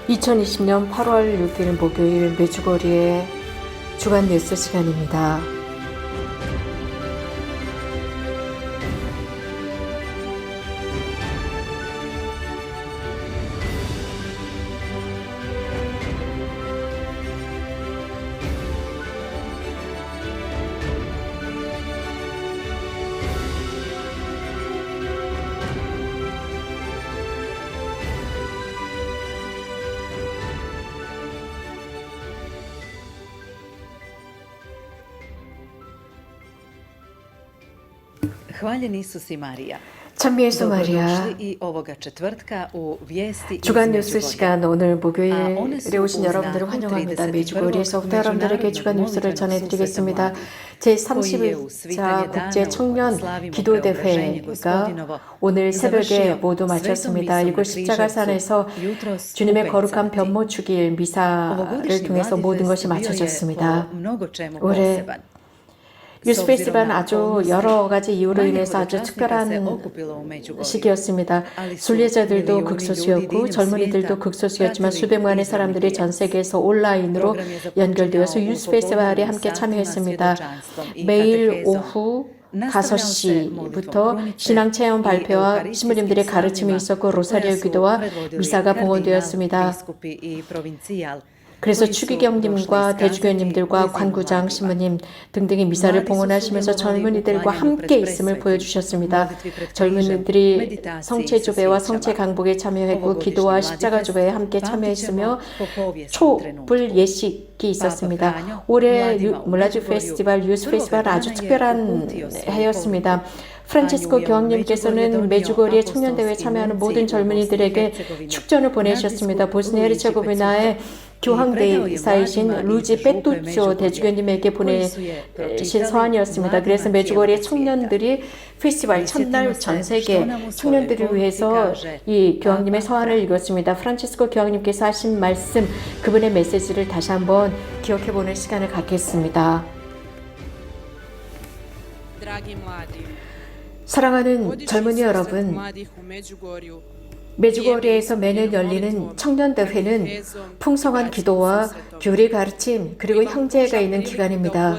2020년 8월 6일 목요일 메주거리의 주간 뉴스 시간입니다. Hvaljen Isus i Marija. 찬미 예수 마리아 Dobrodošli i ovoga četvrtka u vijesti iz 주간 뉴스 Međugorja. 시간 오늘 목요일에 오늘 오신 여러분들을 환영합니다. 메주거리에서부터 여러분들에게 주간 뉴스를 전해드리겠습니다. 제31차 국제 청년 기도대회가 오늘 새벽에 모두 마쳤습니다. 이곳 십자가산에서 주님의 거룩한 변모 축일 미사를 통해서 모든 것이 마쳐졌습니다. 올해 유스 페스티벌은 아주 여러 가지 이유로 인해서 아주 특별한 시기였습니다. 순례자들도 극소수였고 젊은이들도 극소수였지만 수백만의 사람들이 전 세계에서 온라인으로 연결되어서 유스 페스티벌에 함께 참여했습니다. 매일 오후 5시부터 신앙체험 발표와 신부님들의 가르침이 있었고 로사리오 기도와 미사가 봉헌되었습니다. 그래서 추기경님과 대주교님들과 관구장 신부님 등등의 미사를 봉헌하시면서 젊은이들과 함께 있음을 보여주셨습니다. 젊은이들이 성체조배와 성체강복에 참여했고 기도와 십자가조배에 함께 참여했으며 촛불 예식이 있었습니다. 올해 몰라주 페스티벌, 유스 페스티벌은 아주 특별한 해였습니다. 프란치스코 교황님께서는 메주거리의 청년대회에 참여하는 모든 젊은이들에게 축전을 보내셨습니다. 보스니아헤르체고비나의 교황대사이신 루지 빼뚜쪼 대주교님에게 보내신 서한이었습니다. 그래서 메주거리의 청년들이 페스티벌 첫날 전 세계 청년들을 위해서 이 교황님의 서한을 읽었습니다. 프란치스코 교황님께서 하신 말씀, 그분의 메시지를 다시 한번 기억해보는 시간을 갖겠습니다. 사랑하는 젊은이 여러분, 메주거리에서 매년 열리는 청년대회는 풍성한 기도와 교리 가르침 그리고 형제가 있는 기간입니다.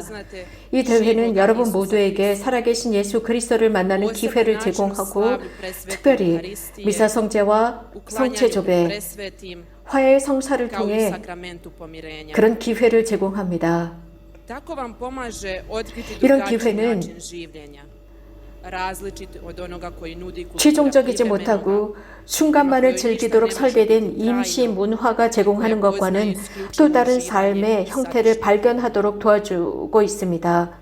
이 대회는 여러분 모두에게 살아계신 예수 그리스도를 만나는 기회를 제공하고 특별히 미사 성제와 성체 조배, 화해의 성사를 통해 그런 기회를 제공합니다. 이런 기회는 최종적이지 못하고 순간만을 즐기도록 설계된 임시 문화가 제공하는 것과는 또 다른 삶의 형태를 발견하도록 도와주고 있습니다.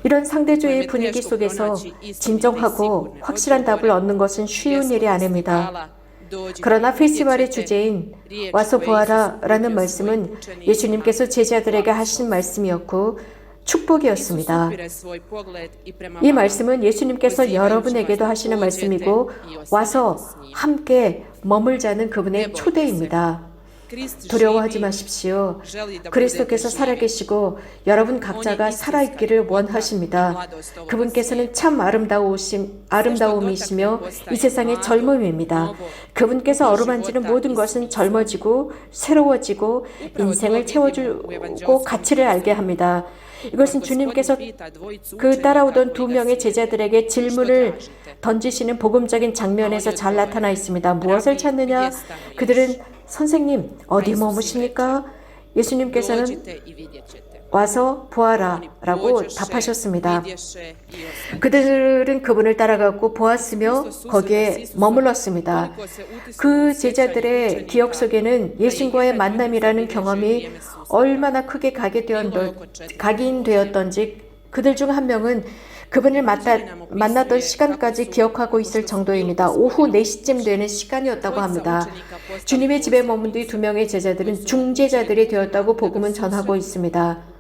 이런 상대주의 분위기 속에서 진정하고 확실한 답을 얻는 것은 쉬운 일이 아닙니다. 그러나 페스티벌의 주제인 와서 보아라 라는 말씀은 예수님께서 제자들에게 하신 말씀이었고 축복이었습니다. 이 말씀은 예수님께서 여러분에게도 하시는 말씀이고 와서 함께 머물자는 그분의 초대입니다. 두려워하지 마십시오. 그리스도께서 살아계시고 여러분 각자가 살아있기를 원하십니다. 그분께서는 참 아름다움이시며 이 세상의 젊음입니다. 그분께서 어루만지는 모든 것은 젊어지고 새로워지고 인생을 채워주고 가치를 알게 합니다. 이것은 주님께서 그 따라오던 두 명의 제자들에게 질문을 던지시는 복음적인 장면에서 잘 나타나 있습니다. 무엇을 찾느냐? 그들은 선생님, 어디 머무십니까? 예수님께서는 와서 보아라 라고 답하셨습니다. 그들은 그분을 따라가고 보았으며 거기에 머물렀습니다. 그 제자들의 기억 속에는 예수님과의 만남이라는 경험이 얼마나 크게 각인되었던지 그들 중 한 명은 그분을 만났던 시간까지 기억하고 있을 정도입니다. 오후 4시쯤 되는 시간이었다고 합니다. 주님의 집에 머문 뒤 두 명의 제자들은 중재자들이 되었다고 복음은 전하고 있습니다.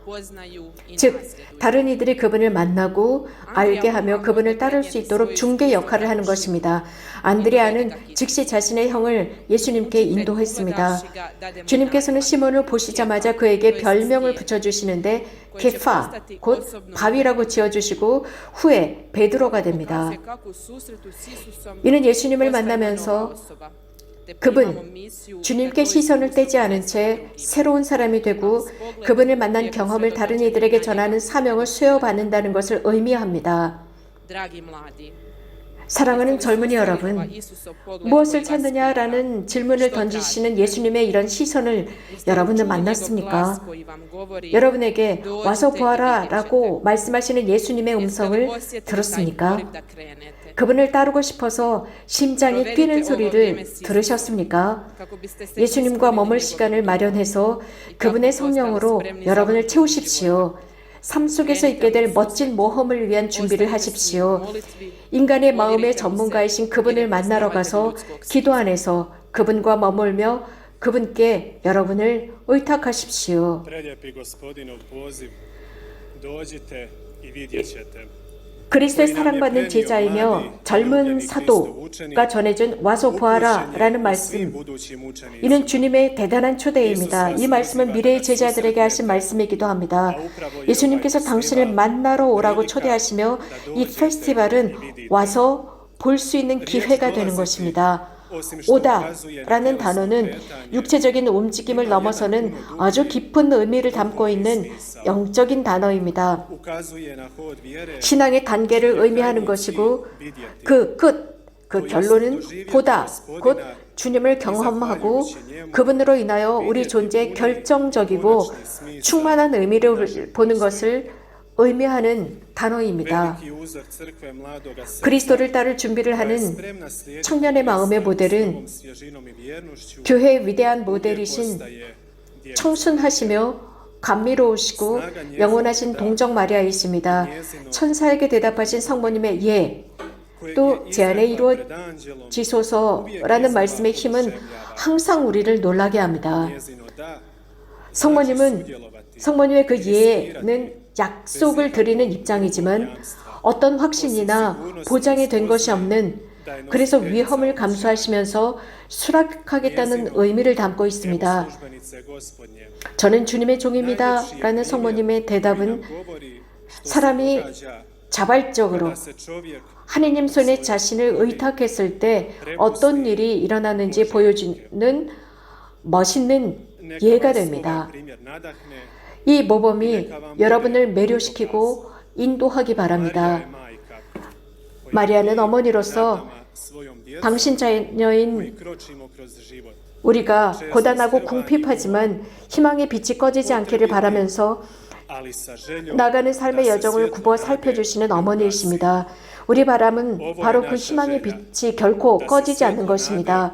즉, 다른 이들이 그분을 만나고 알게 하며 그분을 따를 수 있도록 중개 역할을 하는 것입니다. 안드레아는 즉시 자신의 형을 예수님께 인도했습니다. 주님께서는 시몬을 보시자마자 그에게 별명을 붙여주시는데 게파, 곧 바위라고 지어주시고 후에 베드로가 됩니다. 이는 예수님을 만나면서 그분, 주님께 시선을 떼지 않은 채 새로운 사람이 되고 그분을 만난 경험을 다른 이들에게 전하는 사명을 수여받는다는 것을 의미합니다. 사랑하는 젊은이 여러분, 무엇을 찾느냐라는 질문을 던지시는 예수님의 이런 시선을 여러분은 만났습니까? 여러분에게 와서 보아라 라고 말씀하시는 예수님의 음성을 들었습니까? 그분을 따르고 싶어서 심장이 뛰는 소리를 들으셨습니까? 예수님과 머물 시간을 마련해서 그분의 성령으로 여러분을 채우십시오. 삶 속에서 있게 될 멋진 모험을 위한 준비를 하십시오. 인간의 마음의 전문가이신 그분을 만나러 가서 기도 안에서 그분과 머물며 그분께 여러분을 의탁하십시오. Preljepi Gospodinov poziv, dođite i vidjet ćete. 그리스도의 사랑받는 제자이며 젊은 사도가 전해준 와서 보아라 라는 말씀, 이는 주님의 대단한 초대입니다. 이 말씀은 미래의 제자들에게 하신 말씀이기도 합니다. 예수님께서 당신을 만나러 오라고 초대하시며 이 페스티벌은 와서 볼 수 있는 기회가 되는 것입니다. 오다 라는 단어는 육체적인 움직임을 넘어서는 아주 깊은 의미를 담고 있는 영적인 단어입니다. 신앙의 단계를 의미하는 것이고 그 결론은 보다, 곧 주님을 경험하고 그분으로 인하여 우리 존재의 결정적이고 충만한 의미를 보는 것을 의미하는 단어입니다. 그리스도를 따를 준비를 하는 청년의 마음의 모델은 교회의 위대한 모델이신 청순하시며 감미로우시고 영원하신 동정 마리아이십니다. 천사에게 대답하신 성모님의 예, 또 제 안에 이루어지소서라는 말씀의 힘은 항상 우리를 놀라게 합니다. 성모님의 그 예는 약속을 드리는 입장이지만 어떤 확신이나 보장이 된 것이 없는, 그래서 위험을 감수하시면서 수락하겠다는 의미를 담고 있습니다. 저는 주님의 종입니다 라는 성모님의 대답은 사람이 자발적으로 하느님 손에 자신을 의탁했을 때 어떤 일이 일어나는지 보여주는 멋있는 예가 됩니다. 이 모범이 여러분을 매료시키고 인도하기 바랍니다. 마리아는 어머니로서 당신 자녀인 우리가 고단하고 궁핍하지만 희망의 빛이 꺼지지 않기를 바라면서 나가는 삶의 여정을 굽어 살펴주시는 어머니이십니다. 우리 바람은 바로 그 희망의 빛이 결코 꺼지지 않는 것입니다.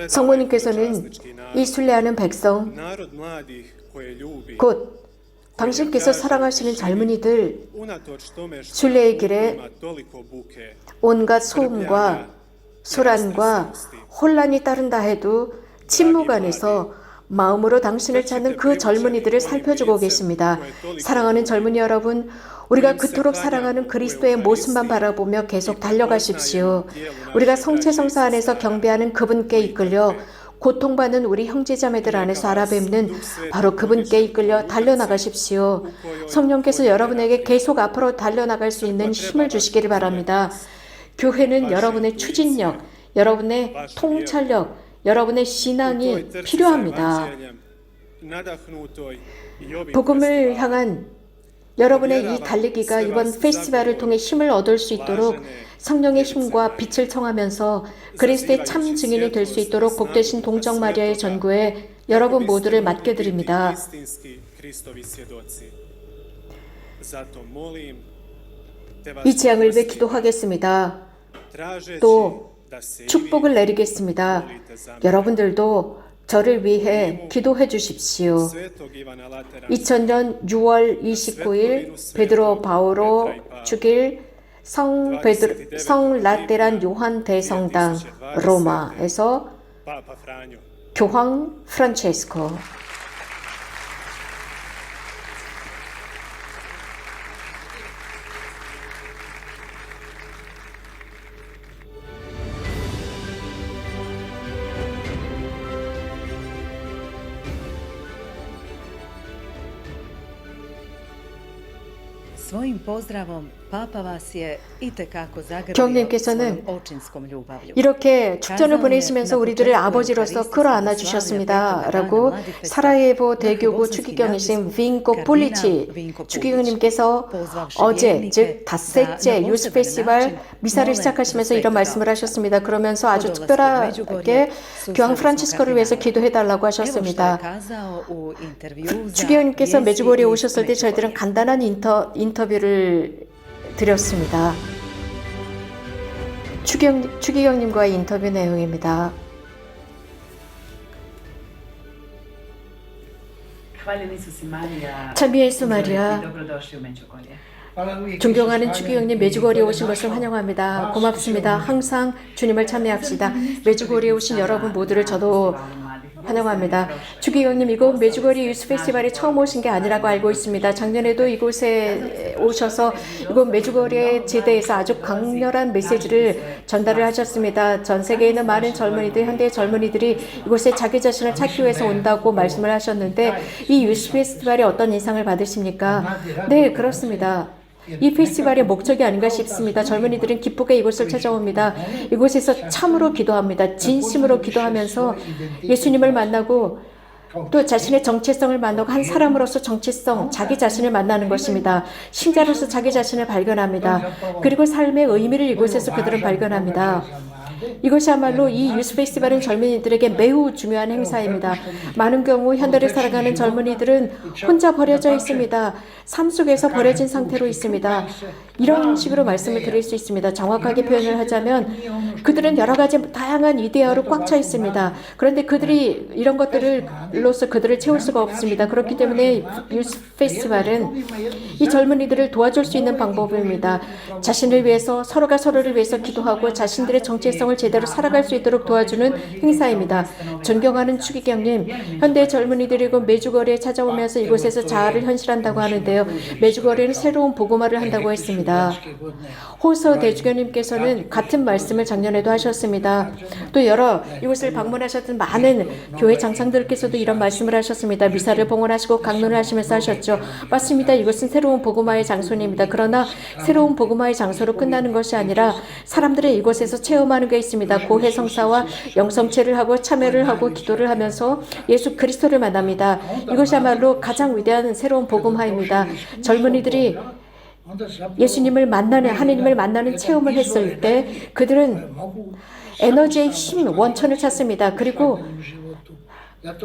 성모님께서는 이 순례하는 백성, 곧 당신께서 사랑하시는 젊은이들, 순례의 길에 온갖 소음과 소란과 혼란이 따른다 해도 침묵 안에서 마음으로 당신을 찾는 그 젊은이들을 살펴주고 계십니다. 사랑하는 젊은이 여러분, 우리가 그토록 사랑하는 그리스도의 모습만 바라보며 계속 달려가십시오. 우리가 성체성사 안에서 경배하는 그분께 이끌려 고통받는 우리 형제자매들 안에서 알아뵙는 바로 그분께 이끌려 달려나가십시오. 성령께서 여러분에게 계속 앞으로 달려나갈 수 있는 힘을 주시기를 바랍니다. 교회는 여러분의 추진력, 여러분의 통찰력, 여러분의 신앙이 필요합니다. 복음을 향한 여러분의 이 달리기가 이번 페스티벌을 통해 힘을 얻을 수 있도록 성령의 힘과 빛을 청하면서 그리스도의 참 증인이 될 수 있도록 복되신 동정 마리아의 전구에 여러분 모두를 맡겨드립니다. 이 재앙을 위해 기도하겠습니다. 또 축복을 내리겠습니다. 여러분들도 저를 위해 기도해 주십시오. 2000년 6월 29일 베드로 바오로 주길 성 라테란 요한 대성당 로마에서 교황 프란체스코. Svojim pozdravom Papa vas je itekako zagrlio 교황님께서는 svojom očinskom ljubavlju. 이렇게 축전을 보내시면서 우리들을 아버지로서 끌어안아 주셨습니다. 라고 사라예보 대교구 추기경이신 윙코 폴리치 추기경님께서 어제 즉 닷새째 유스 페스티벌 미사를 시작하시면서 이런 말씀을 하셨습니다. 그러면서 아주 특별하게 교황 프란치스코를 위해서 기도해달라고 하셨습니다. 추기경님께서 메주고리에 오셨을 때 저희들은 간단한 인터뷰를 드렸습니다. 추기경님과의 인터뷰 내용입니다. 참 예수 마리아, 존경하는 추기경님 메주거리에 오신 것을 환영합니다. 고맙습니다. 항상 주님을 참여합시다. 메주거리에 오신 여러분 모두를 저도 환영합니다. 추기경님, 이곳 메주거리 유스 페스티벌에 처음 오신 게 아니라고 알고 있습니다. 작년에도 이곳에 오셔서 이곳 메주거리의 제대에서 아주 강렬한 메시지를 전달을 하셨습니다. 전 세계에 있는 많은 젊은이들, 현대의 젊은이들이 이곳에 자기 자신을 찾기 위해서 온다고 말씀을 하셨는데 이 유스 페스티벌에 어떤 인상을 받으십니까? 네, 그렇습니다. 이 페스티벌의 목적이 아닌가 싶습니다. 젊은이들은 기쁘게 이곳을 찾아옵니다. 이곳에서 참으로 기도합니다. 진심으로 기도하면서 예수님을 만나고 또 자신의 정체성을 만나고 한 사람으로서 정체성, 자기 자신을 만나는 것입니다. 신자로서 자기 자신을 발견합니다. 그리고 삶의 의미를 이곳에서 그들은 발견합니다. 이것이야말로 이 유스 페스티벌은 젊은이들에게 매우 중요한 행사입니다. 많은 경우 현대를 살아가는 젊은이들은 혼자 버려져 있습니다. 삶 속에서 버려진 상태로 있습니다. 이런 식으로 말씀을 드릴 수 있습니다. 정확하게 표현을 하자면 그들은 여러 가지 다양한 이데아로 꽉 차 있습니다. 그런데 그들이 이런 것들로서 그들을 채울 수가 없습니다. 그렇기 때문에 유스 페스티벌은 이 젊은이들을 도와줄 수 있는 방법입니다. 자신을 위해서 서로가 서로를 위해서 기도하고 자신들의 정체성을 제대로 살아갈 수 있도록 도와주는 행사입니다. 존경하는 추기경님, 현대 젊은이들이 메주거리에 찾아오면서 이곳에서 자아를 현실한다고 하는데요. 메주거리는 새로운 복음화를 한다고 했습니다. 호서 대주교님께서는 같은 말씀을 작년에도 하셨습니다. 또 이곳을 방문하셨던 많은 교회 장상들께서도 이런 말씀을 하셨습니다. 미사를 봉헌하시고 강론을 하시면서 하셨죠. 맞습니다. 이것은 새로운 복음화의 장소입니다. 그러나 새로운 복음화의 장소로 끝나는 것이 아니라 사람들은 이곳에서 체험하는 게 있습니다. 고해 성사와 영성체를 하고 참여를 하고 기도를 하면서 예수 그리스도를 만납니다. 이것이야말로 가장 위대한 새로운 복음화입니다. 젊은이들이 예수님을 만나는, 하느님을 만나는 체험을 했을 때 그들은 에너지의 힘, 원천을 찾습니다. 그리고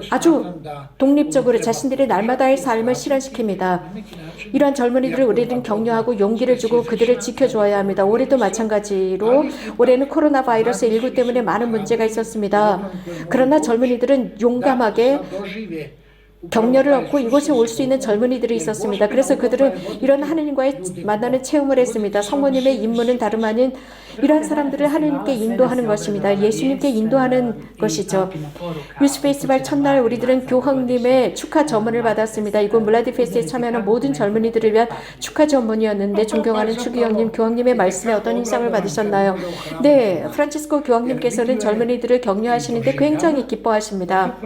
아주 독립적으로 자신들의 날마다의 삶을 실현시킵니다. 이러한 젊은이들을 우리는 격려하고 용기를 주고 그들을 지켜줘야 합니다. 올해도 마찬가지로 올해는 코로나 바이러스 19 때문에 많은 문제가 있었습니다. 그러나 젊은이들은 용감하게 격려를 얻고 이곳에 올 수 있는 젊은이들이 있었습니다. 그래서 그들은 이런 하느님과의 만나는 체험을 했습니다. 성모님의 임무는 다름 아닌 이러한 사람들을 하느님께 인도하는 것입니다. 예수님께 인도하는 것이죠. 유스 페스티벌 첫날 우리들은 교황님의 축하 전문을 받았습니다. 이곳 물라디 페스트에 참여하는 모든 젊은이들을 위한 축하 전문이었는데 존경하는 추기경님, 교황님의 말씀에 어떤 인상을 받으셨나요? 네, 프란치스코 교황님께서는 젊은이들을 격려하시는데 굉장히 기뻐하십니다.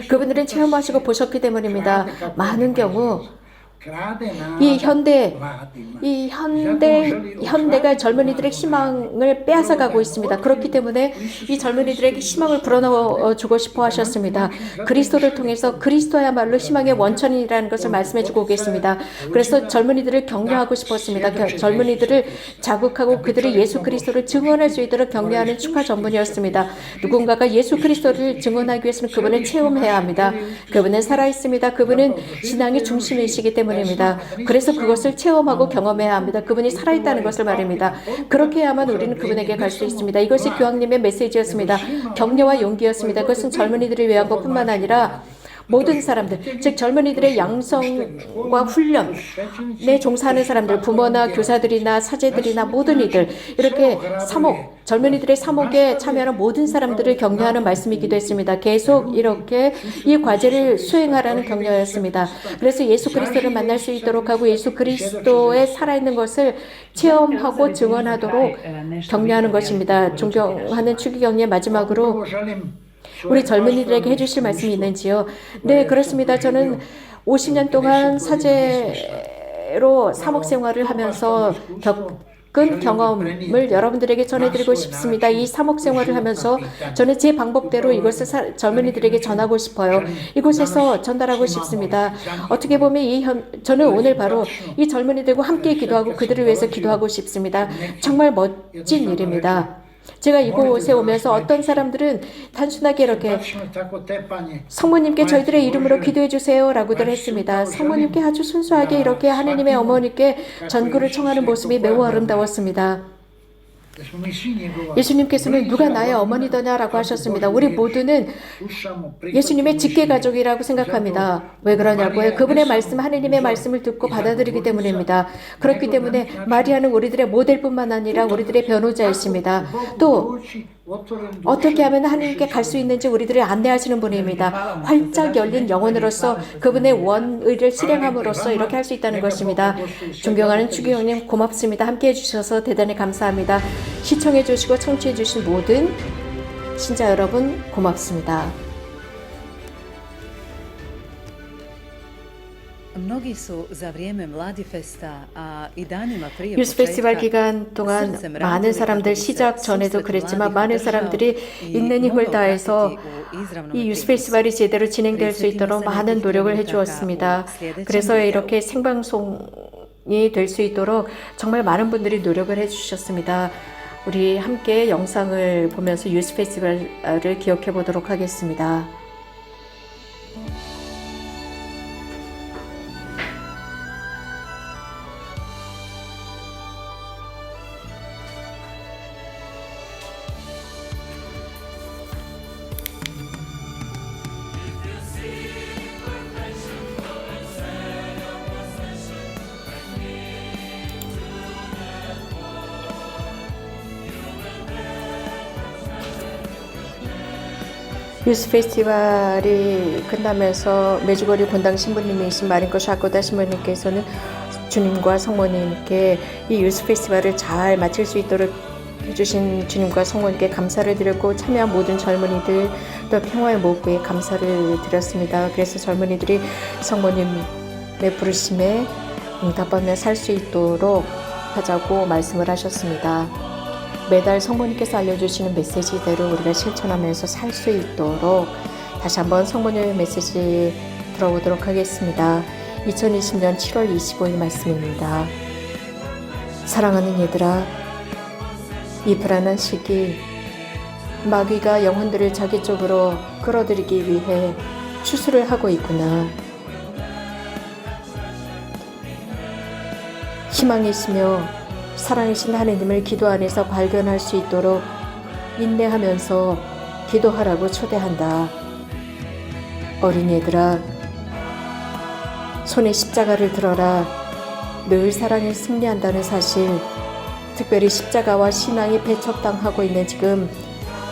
그분들은 체험하시고 보셨기 때문입니다. 많은 경우 현대가 젊은이들의 희망을 빼앗아가고 있습니다. 그렇기 때문에 이 젊은이들에게 희망을 불어넣어주고 싶어 하셨습니다. 그리스도를 통해서 그리스도야말로 희망의 원천이라는 것을 말씀해주고 계십니다. 그래서 젊은이들을 격려하고 싶었습니다. 젊은이들을 자극하고 그들이 예수 그리스도를 증언할 수 있도록 격려하는 축하 전문이었습니다. 누군가가 예수 그리스도를 증언하기 위해서는 그분을 체험해야 합니다. 그분은 살아있습니다. 그분은 신앙의 중심이시기 때문에 그래서 그것을 체험하고 경험해야 합니다. 그분이 살아있다는 것을 말입니다. 그렇게 해야만 우리는 그분에게 갈 수 있습니다. 이것이 교황님의 메시지였습니다. 격려와 용기였습니다. 그것은 젊은이들을 위한 것뿐만 아니라 모든 사람들, 즉 젊은이들의 양성과 훈련에 종사하는 사람들, 부모나 교사들이나 사제들이나 모든 이들, 이렇게 젊은이들의 사목에 참여하는 모든 사람들을 격려하는 말씀이기도 했습니다. 계속 이렇게 이 과제를 수행하라는 격려였습니다. 그래서 예수 그리스도를 만날 수 있도록 하고 예수 그리스도의 살아있는 것을 체험하고 증언하도록 격려하는 것입니다. 존경하는 추기경님, 마지막으로 우리 젊은이들에게 해주실 말씀이 있는지요? 네, 그렇습니다. 저는 50년 동안 사제 때로 사목 생활을 하면서 겪은 경험을 여러분들에게 전해드리고 싶습니다. 이 사목 생활을 하면서 저는 제 방법대로 이것을 젊은이들에게 전하고 싶어요. 이곳에서 전달하고 싶습니다. 어떻게 보면 저는 오늘 바로 이 젊은이들과 함께 기도하고 그들을 위해서 기도하고 싶습니다. 정말 멋진 일입니다. 제가 이곳에 오면서 어떤 사람들은 단순하게 이렇게 성모님께 저희들의 이름으로 기도해 주세요 라고들 했습니다. 성모님께 아주 순수하게 이렇게 하느님의 어머니께 전구를 청하는 모습이 매우 아름다웠습니다. 예수님께서는 누가 나의 어머니더냐라고 하셨습니다. 우리 모두는 예수님의 직계가족이라고 생각합니다. 왜 그러냐고요? 그분의 말씀, 하느님의 말씀을 듣고 받아들이기 때문입니다. 그렇기 때문에 마리아는 우리들의 모델뿐만 아니라 우리들의 변호자이십니다. 또 어떻게 하면 하느님께 갈 수 있는지 우리들을 안내하시는 분입니다. 활짝 열린 영혼으로서 그분의 원의를 실행함으로써 이렇게 할 수 있다는 것입니다. 존경하는 추기경님 고맙습니다. 함께해 주셔서 대단히 감사합니다. 시청해 주시고 청취해 주신 모든 신자 여러분 고맙습니다. 유스 페스티벌 기간 동안 많은 사람들 시작 전에도 그랬지만 많은 사람들이 있는 힘을 다해서 이 유스 페스티벌이 제대로 진행될 수 있도록 많은 노력을 해주었습니다. 그래서 이렇게 생방송이 될 수 있도록 정말 많은 분들이 노력을 해주셨습니다. 우리 함께 영상을 보면서 유스 페스티벌을 기억해 보도록 하겠습니다. 유스 페스티벌이 끝나면서 메주거리 본당 신부님이신 마린코 샤코다 신부님께서는 주님과 성모님께 이 유스 페스티벌을 잘 마칠 수 있도록 해주신 주님과 성모님께 감사를 드렸고 참여한 모든 젊은이들 또 평화의 목에 감사를 드렸습니다. 그래서 젊은이들이 성모님의 부르심에 응답하며 살 수 있도록 하자고 말씀을 하셨습니다. 매달 성모님께서 알려주시는 메시지대로 우리가 실천하면서 살 수 있도록 다시 한번 성모님의 메시지 들어보도록 하겠습니다. 2020년 7월 25일 말씀입니다. 사랑하는 얘들아, 이 불안한 시기 마귀가 영혼들을 자기 쪽으로 끌어들이기 위해 추수를 하고 있구나. 희망이시며 사랑이신 하느님을 기도 안에서 발견할 수 있도록 인내하면서 기도하라고 초대한다. 어린이들아, 손에 십자가를 들어라. 늘 사랑이 승리한다는 사실, 특별히 십자가와 신앙이 배척당하고 있는 지금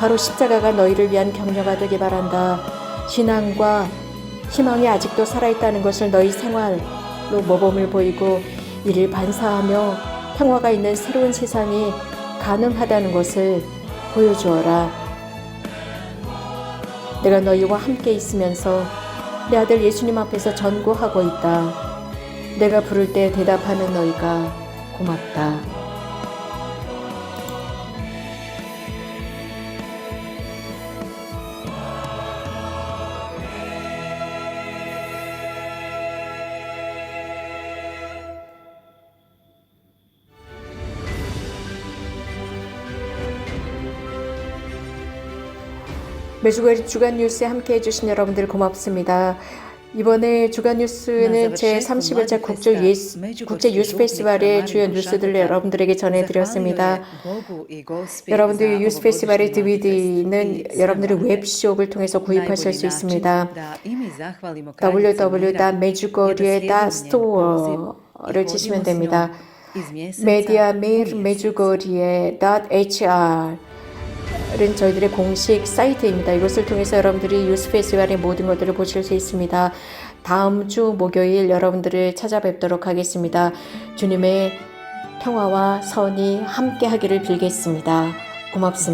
바로 십자가가 너희를 위한 격려가 되길 바란다. 신앙과 희망이 아직도 살아있다는 것을 너희 생활로 모범을 보이고 이를 반사하며 평화가 있는 새로운 세상이 가능하다는 것을 보여주어라. 내가 너희와 함께 있으면서 내 아들 예수님 앞에서 전구하고 있다. 내가 부를 때 대답하는 너희가 고맙다. 매주 주간 뉴스에 함께 해주신 여러분들 고맙습니다. 이번에 주간 뉴스는 제31차 국제 유스 페스티벌의 주요 뉴스들을 여러분들에게 전해드렸습니다. 여러분들 유스 페스티벌의 DVD는 여러분들의 웹숍을 통해서 구입하실 수 있습니다. www.medjugorje.store를 치시면 됩니다. 메디아메일 medjugorje.hr 은 저희들의 공식 사이트입니다. 이것을 통해서 여러분들이 유스 페스티벌의 모든 것들을 보실 수 있습니다. 다음 주 목요일 여러분들을 찾아뵙도록 하겠습니다. 주님의 평화와 선이 함께 하기를 빌겠습니다. 고맙습니다.